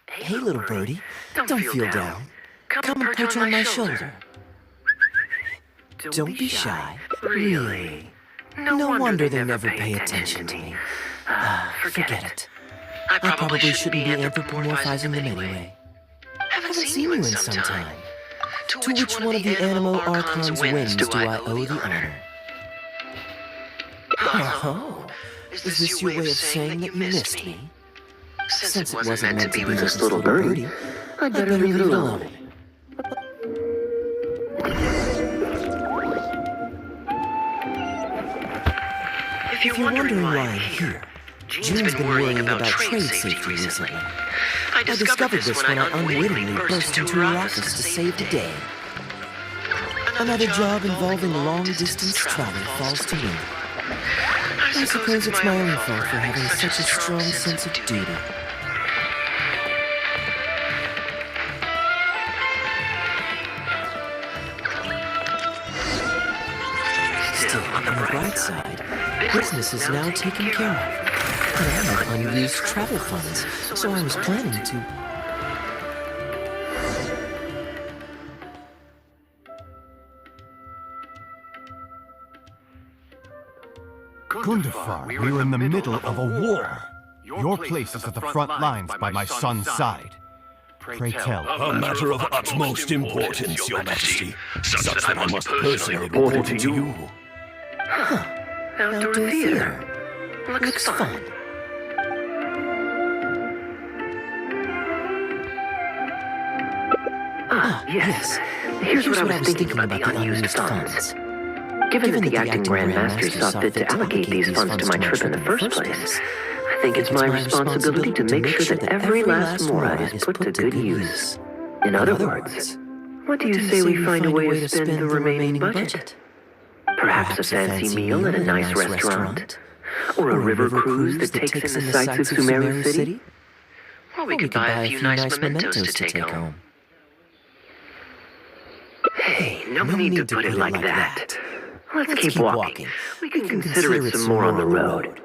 Hey, little birdie, don't feel down. Come and perch on my shoulder. Don't be shy, really. No wonder they never pay attention to me. Forget it. I probably shouldn't be anthropomorphizing them anyway. Haven't seen you in some time. To which one of the Animo Archon's wings do I owe the honor? Oh, is this your way of saying that you missed me? Since it wasn't meant to be this little birdie, I'd better leave it alone. If you're wondering why I'm here, June's been worrying about trade safety recently. I discovered this when I unwittingly burst into her office to save the day. Another job involving long-distance travel falls to me. I suppose it's my own fault for having such a strong sense of duty. Still, on the bright side, business is now taken care of. And I have unused travel funds, so I was planning to... Gundafar, we are in the middle of a war. Your place is at the front lines by my son's side. Pray tell. A matter of utmost importance, Your Majesty, such that I must personally report it to you. Huh. Outdoor theater. Looks fun. Yes. Here's what I was thinking about the unused funds. Given that the acting Grandmaster saw fit to allocate these funds to my trip in the first place, I think it's my responsibility to make sure that every last mora is put to good use. In other words, what do you say we find a way to spend the remaining budget? Perhaps a fancy meal at a nice restaurant? Or a river cruise that takes in the sights of Sumeru City? Or we could buy a few nice mementos to take home. Hey, no need to put it like that. Let's keep walking. We can consider it some more on the road.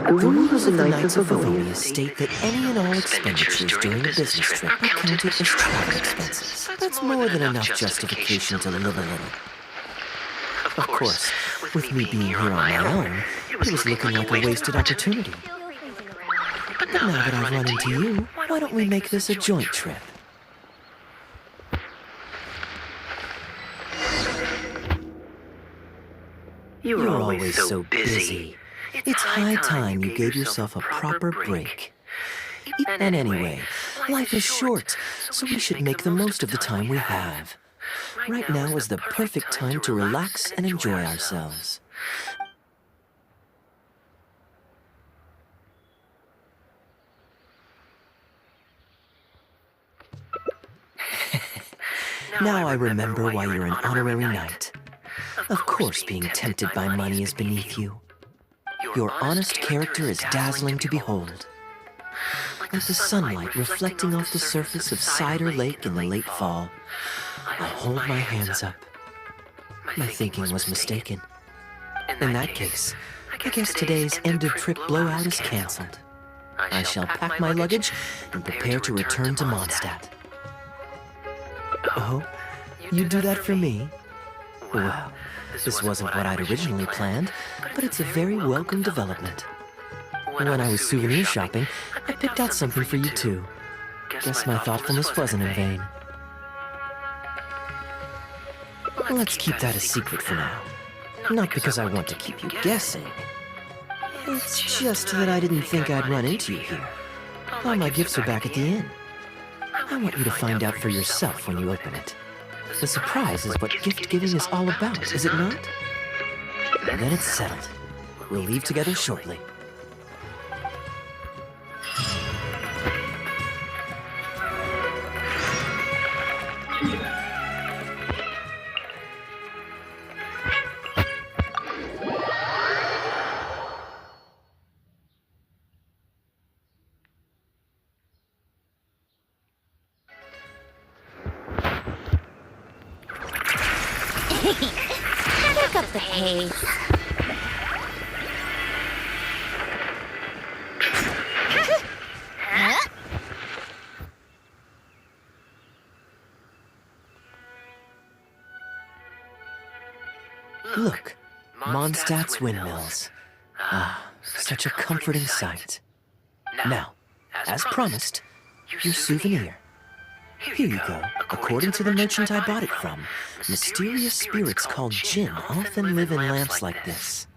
The rules of the Knights of Livonia state that any and all expenditures during a business trip are counted as travel expenses. That's more than enough justification to live a little. Of course, with me being here on my own, it was looking like a wasted opportunity. But now that I've run into you, why don't we make this a joint trip? You're always so busy. It's high time you gave yourself a proper break. And anyway, life is short, so we should make the most of the time we have. Right now is the perfect time to relax and enjoy ourselves. Now I remember why you're an honorary knight. Of course, being tempted by money is beneath you. Your honest character is dazzling to behold. Like the sunlight reflecting off the surface of Cider Lake in the late fall, I hold my hands up. My thinking was mistaken. In that case, I guess today's end-of-trip blowout is cancelled. I shall pack my luggage and prepare to return to Mondstadt. Oh, you do that for me? Well, this wasn't what I'd originally planned, but it's a very welcome development. When I was souvenir shopping, I picked out something for you too. Guess my thoughtfulness wasn't in vain. Let's keep that a secret for now. Not because I want to keep you guessing. It's just that I didn't think I'd run into you here. All my gifts are back at the inn. I want you to find out for yourself when you open it. The surprise is what gift-giving is all about, is it not? Then it's settled. We'll leave together shortly. Pick up the pace. Look, Mondstadt's windmills. Ah, such a comforting sight. Now, as promised, your souvenir. Here you go. According to the merchant I bought it from, mysterious spirits called Jinn often live in lamps like this.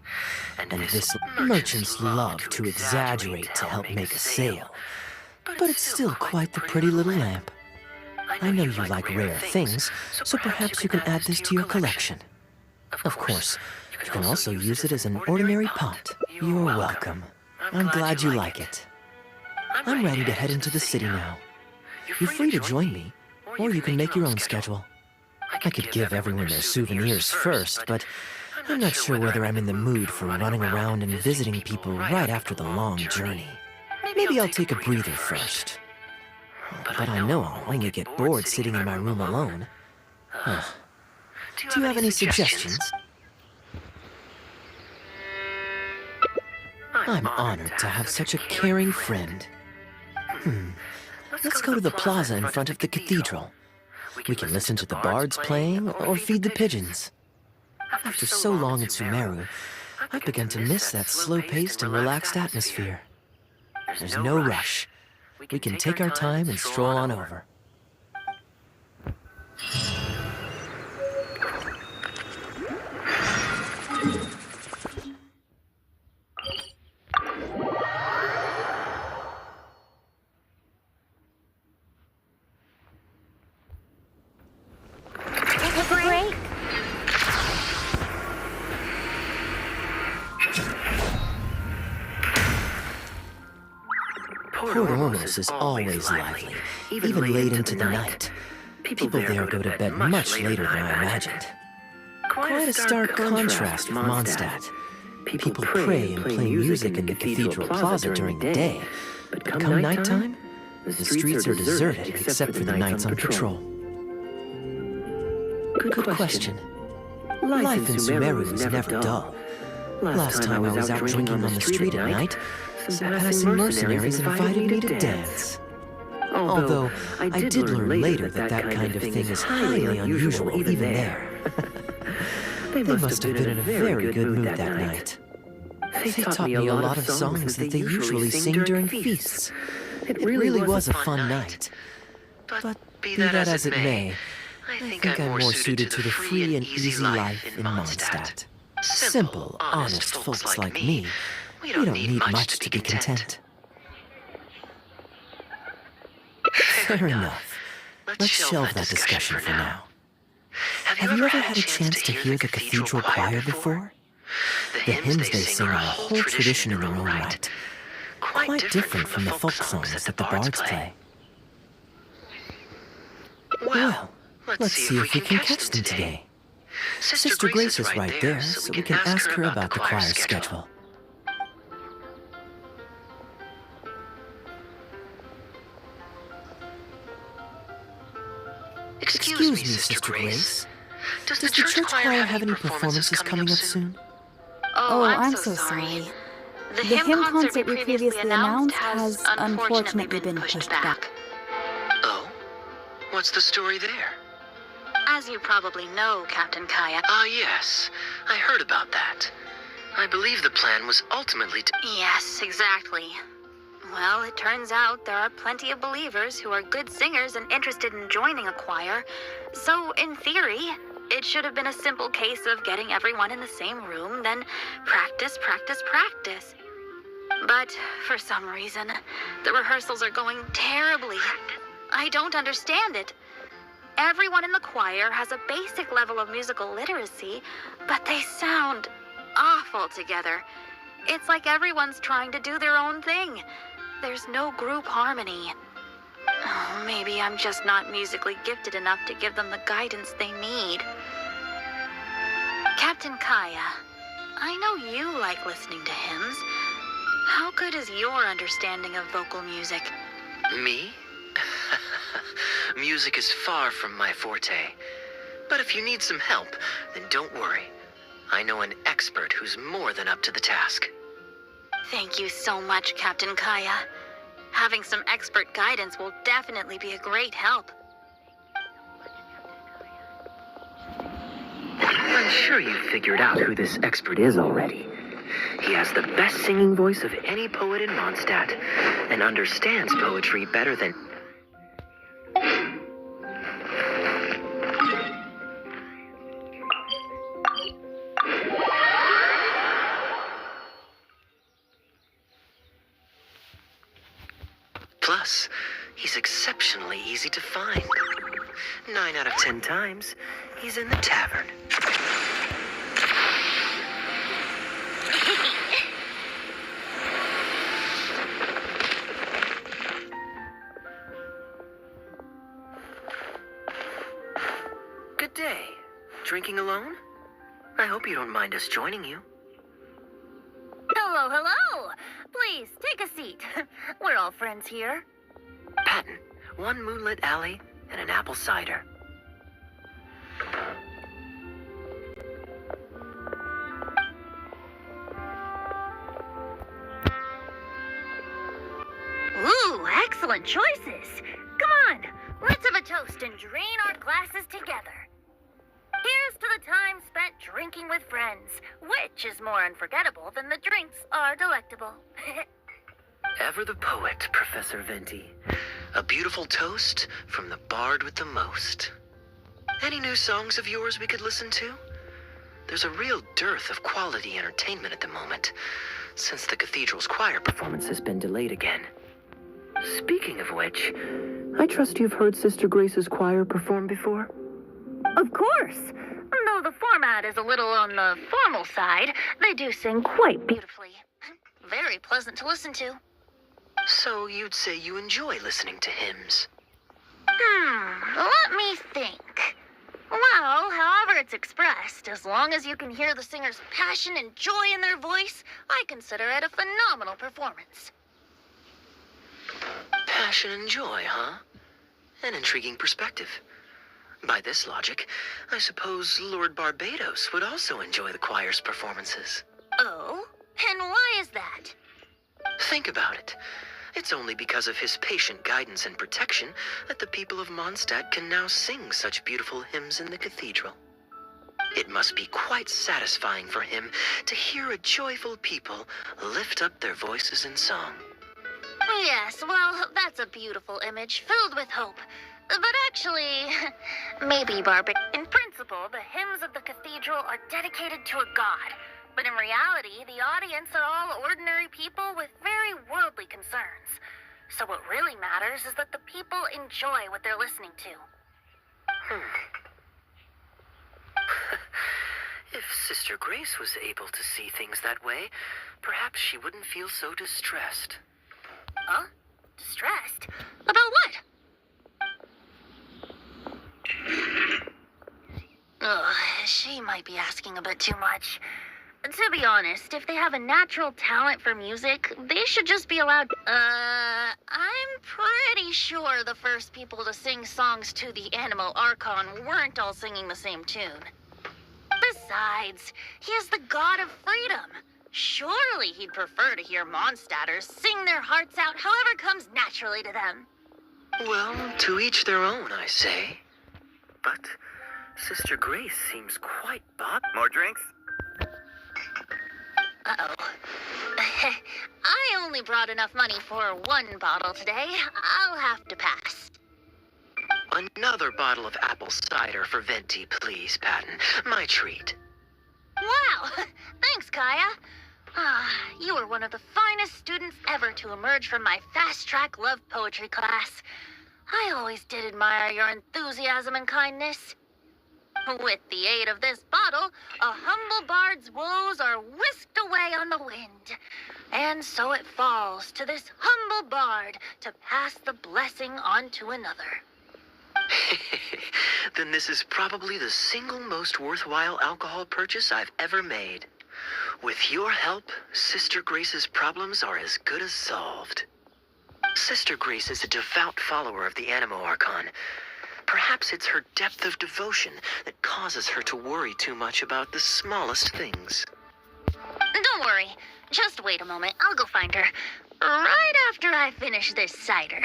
And this merchants love to exaggerate to help make a sale. But it's still quite the pretty little lamp. I know you like rare things, so perhaps you can add this to your collection. Of course, you can also use it as an ordinary pot. You're welcome. I'm glad you like it. I'm ready to head into the city now. You're free to join me, or you can make your own schedule. I could give everyone their souvenirs first, but I'm not sure whether I'm in the mood for running around and visiting people right after the long journey. Maybe I'll take a breather first. But I know I'll only get bored sitting in my room alone. Do you have any suggestions? I'm honored to have such a caring friend. Let's go to the plaza in front of the cathedral. We can listen to the bards playing or feed the pigeons. After so long in Sumeru, I've begun to miss that slow-paced and relaxed atmosphere. There's no rush. We can take our time and stroll on over. Port Ormus is always lively, even late into the night. People there go to bed much later than I imagined. Quite a stark contrast with Mondstadt. People pray and play music in the cathedral plaza during the day, but come nighttime, the streets are deserted except for the knights on patrol. Good question. Life in Sumeru is never dull. Last time I was out drinking on the street at night, some passing mercenaries invited me to dance. Although I did learn later that that kind of thing is highly unusual even there. They must have been in a very good mood that night. They taught me a lot of songs that they usually sing during feasts. It really was a fun night. But be that as it may, I think I'm more suited to the free and easy life in Mondstadt. Simple, honest folks like me, we don't need much to be content. Fair enough. Let's shelve that discussion for now. Have you ever had a chance to hear the cathedral choir before? The hymns they sing are a whole tradition in their own right, quite different from the folk songs that the bards play. Well, let's see if we can catch them today. Sister Grace is right there, so we can ask her about the choir schedule. Excuse me, Sister Grace. Does the church choir have any performances coming up soon? Oh, I'm so sorry. The hymn concert we previously announced has unfortunately been pushed back. Oh? What's the story there? As you probably know, Captain Kaya. Ah, yes. I heard about that. I believe the plan was ultimately to... Yes, exactly. Well, it turns out there are plenty of believers who are good singers and interested in joining a choir. So, in theory, it should have been a simple case of getting everyone in the same room, then practice, practice, practice. But, for some reason, the rehearsals are going terribly. I don't understand it. Everyone in the choir has a basic level of musical literacy, but they sound awful together. It's like everyone's trying to do their own thing. There's no group harmony. Oh, maybe I'm just not musically gifted enough to give them the guidance they need. Captain Kaya, I know you like listening to hymns. How good is your understanding of vocal music? Me? Music is far from my forte. But if you need some help, then don't worry. I know an expert who's more than up to the task. Thank you so much, Captain Kaya. Having some expert guidance will definitely be a great help. I'm sure you've figured out who this expert is already. He has the best singing voice of any poet in Mondstadt, and understands poetry better than... Plus, he's exceptionally easy to find. 9 out of 10 times, he's in the tavern. Good day. Drinking alone? I hope you don't mind us joining you. Hello, hello! Please, take a seat. We're all friends here. Patton, 1 moonlit alley and an apple cider. Ooh, excellent choices. Come on, let's have a toast and drain our glasses together. Here's to the time spent drinking with friends, which is more unforgettable than the drinks are delectable. Ever the poet, Professor Venti. A beautiful toast from the bard with the most. Any new songs of yours we could listen to? There's a real dearth of quality entertainment at the moment, since the cathedral's choir performance has been delayed again. Speaking of which, I trust you've heard Sister Grace's choir perform before? Of course. Though the format is a little on the formal side, they do sing quite beautifully. Very pleasant to listen to. So you'd say you enjoy listening to hymns? Let me think. Well, however it's expressed, as long as you can hear the singer's passion and joy in their voice, I consider it a phenomenal performance. Passion and joy, huh? An intriguing perspective. By this logic, I suppose Lord Barbados would also enjoy the choir's performances. Oh? And why is that? Think about it. It's only because of his patient guidance and protection that the people of Mondstadt can now sing such beautiful hymns in the cathedral. It must be quite satisfying for him to hear a joyful people lift up their voices in song. Yes, well, that's a beautiful image filled with hope. But actually, maybe, Barbara. In principle, the hymns of the cathedral are dedicated to a god. But in reality, the audience are all ordinary people with very worldly concerns. So what really matters is that the people enjoy what they're listening to. If Sister Grace was able to see things that way, perhaps she wouldn't feel so distressed. Huh? Distressed? About what? Ugh, she might be asking a bit too much. To be honest, if they have a natural talent for music, they should just be allowed. I'm pretty sure the first people to sing songs to the Animo Archon weren't all singing the same tune. Besides, he is the god of freedom. Surely he'd prefer to hear Mondstadters sing their hearts out however comes naturally to them. Well, to each their own, I say. But Sister Grace seems quite More drinks? Uh-oh. I only brought enough money for one bottle today. I'll have to pass. Another bottle of apple cider for Venti, please, Patton. My treat. Wow! Thanks, Kaya. You were one of the finest students ever to emerge from my fast-track love poetry class. I always did admire your enthusiasm and kindness. With the aid of this bottle, a humble bard's woes are whisked away on the wind. And so it falls to this humble bard to pass the blessing on to another. Then this is probably the single most worthwhile alcohol purchase I've ever made. With your help, Sister Grace's problems are as good as solved. Sister Grace is a devout follower of the Animo Archon. Perhaps it's her depth of devotion that causes her to worry too much about the smallest things. Don't worry. Just wait a moment. I'll go find her. Right after I finish this cider.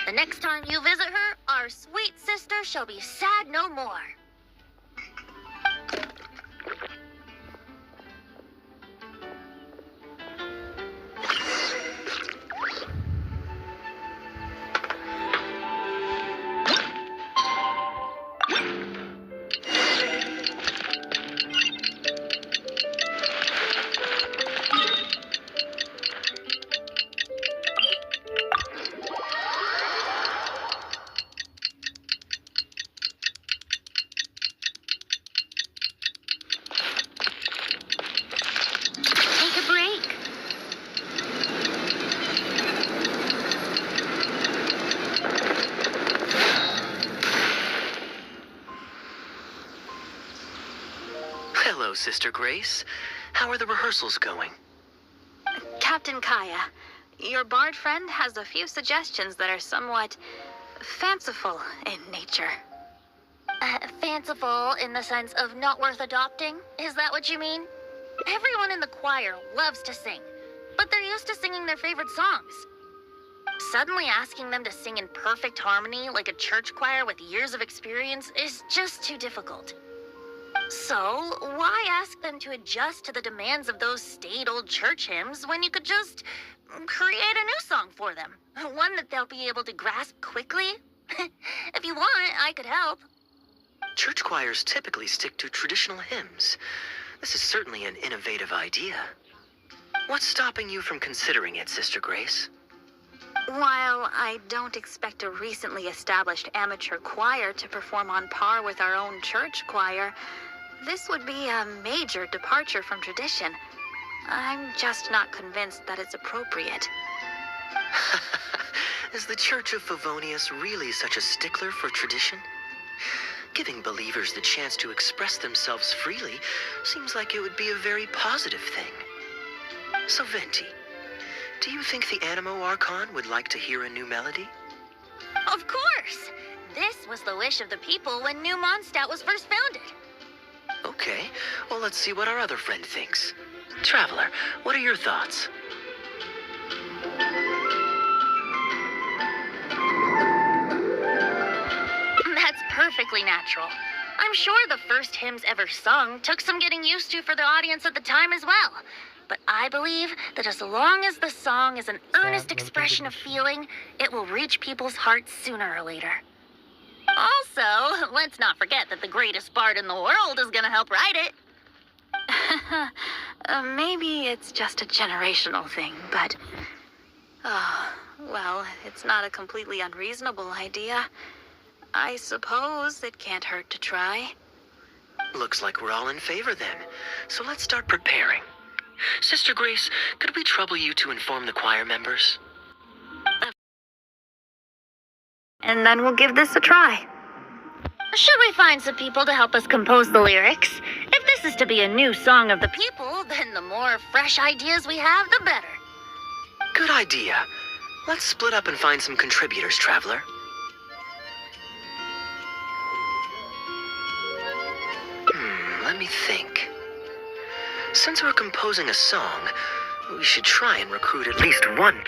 The next time you visit her, our sweet sister shall be sad no more. Take a break. Hello, Sister Grace. How are the rehearsals going? Captain Kaya, your bard friend has a few suggestions that are somewhat fanciful in nature. Fanciful in the sense of not worth adopting? Is that what you mean? Everyone in the choir loves to sing, but they're used to singing their favorite songs. Suddenly asking them to sing in perfect harmony like a church choir with years of experience is just too difficult. So, why ask them to adjust to the demands of those staid old church hymns when you could just create a new song for them? One that they'll be able to grasp quickly? If you want, I could help. Church choirs typically stick to traditional hymns. This is certainly an innovative idea. What's stopping you from considering it, Sister Grace? While I don't expect a recently established amateur choir to perform on par with our own church choir, this would be a major departure from tradition. I'm just not convinced that it's appropriate. Is the Church of Favonius really such a stickler for tradition? Giving believers the chance to express themselves freely seems like it would be a very positive thing. So, Venti, do you think the Animo Archon would like to hear a new melody? Of course! This was the wish of the people when New Mondstadt was first founded. Okay, well, let's see what our other friend thinks. Traveler, what are your thoughts? That's perfectly natural. I'm sure the first hymns ever sung took some getting used to for the audience at the time as well. But I believe that as long as the song is an earnest expression of feeling, it will reach people's hearts sooner or later. Also, let's not forget that the greatest bard in the world is gonna help write it. Maybe it's just a generational thing, but... well, it's not a completely unreasonable idea. I suppose it can't hurt to try. Looks like we're all in favor then. So let's start preparing. Sister Grace, could we trouble you to inform the choir members? And then we'll give this a try. Should we find some people to help us compose the lyrics? If this is to be a new song of the people, then the more fresh ideas we have, the better. Good idea. Let's split up and find some contributors, Traveler. Let me think. Since we're composing a song, we should try and recruit at least one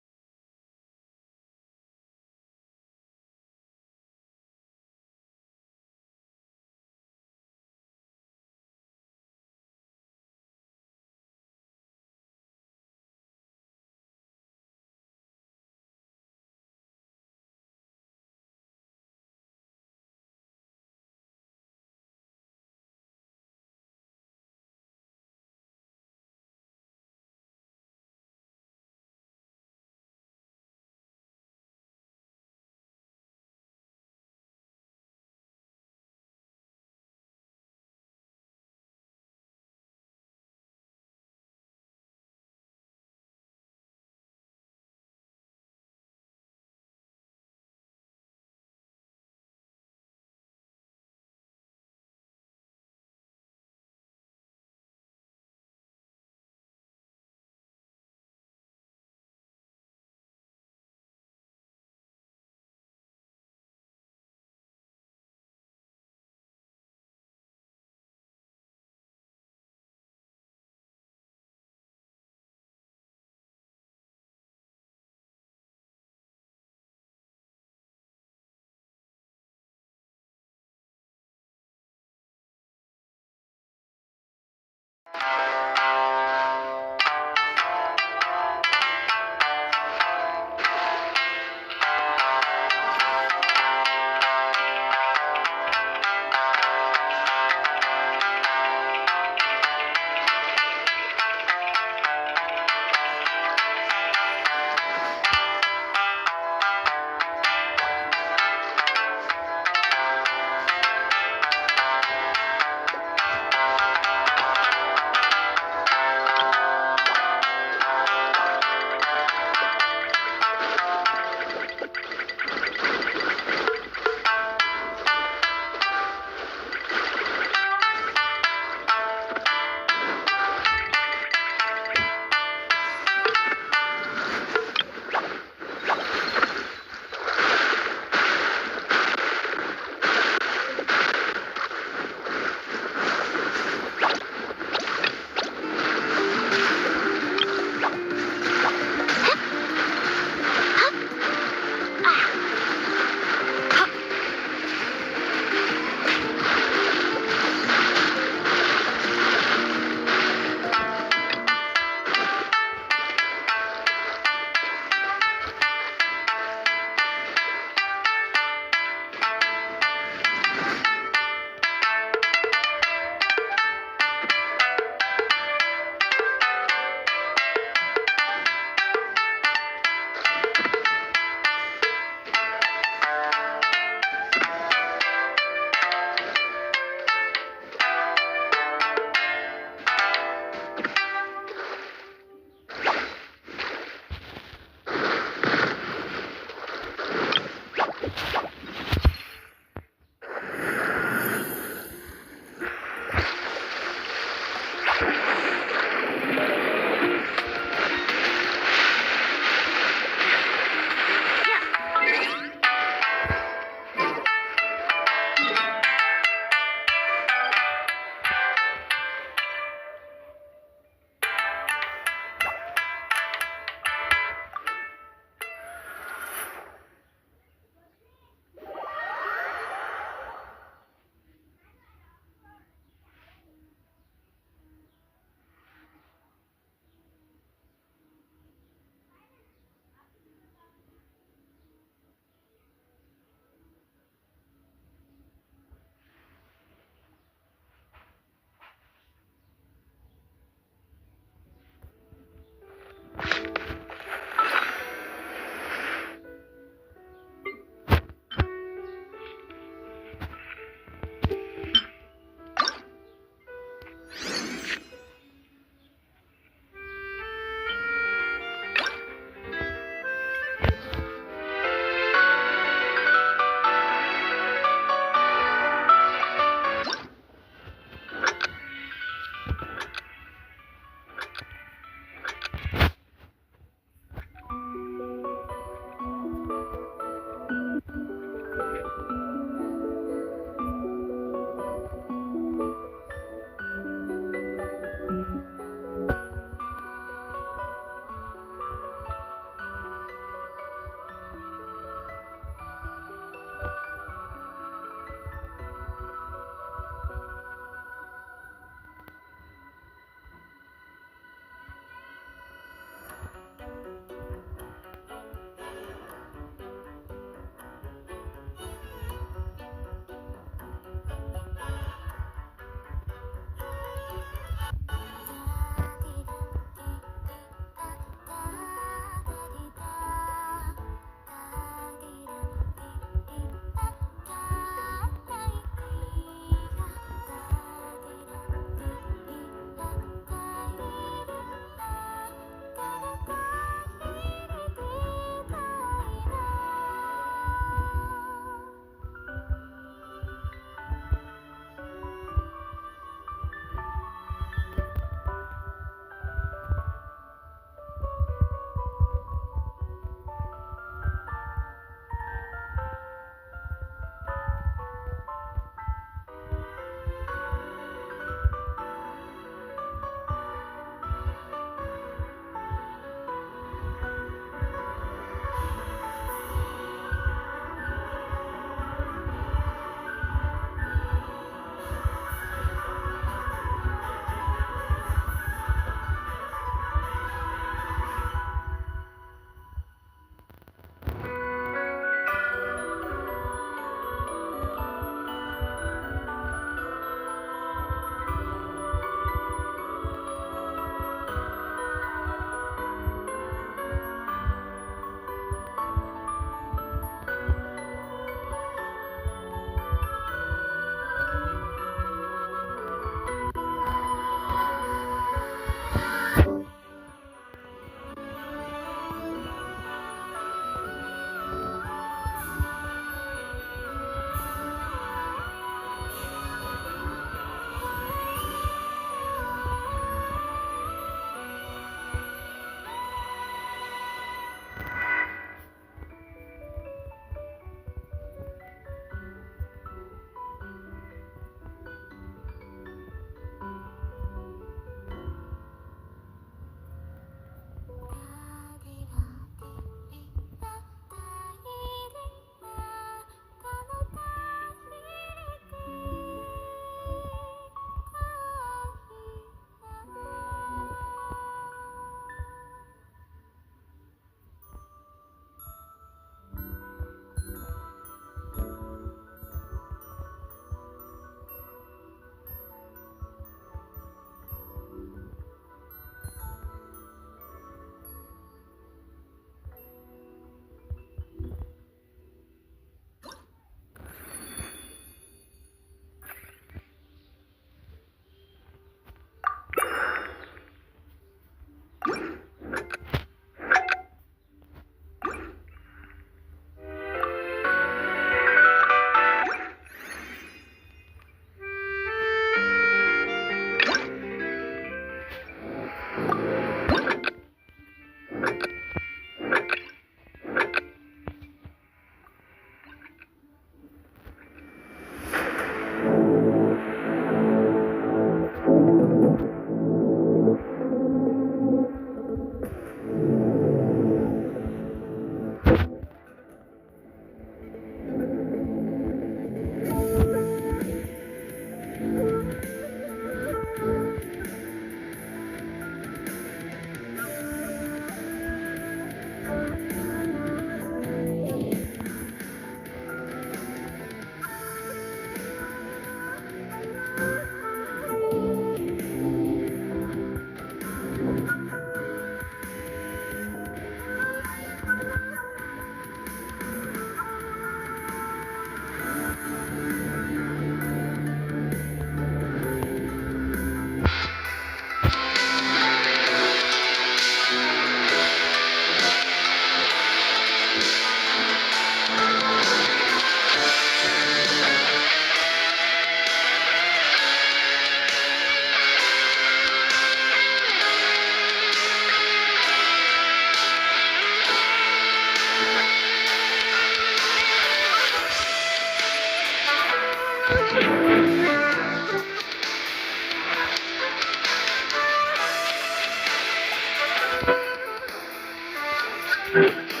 Hmm.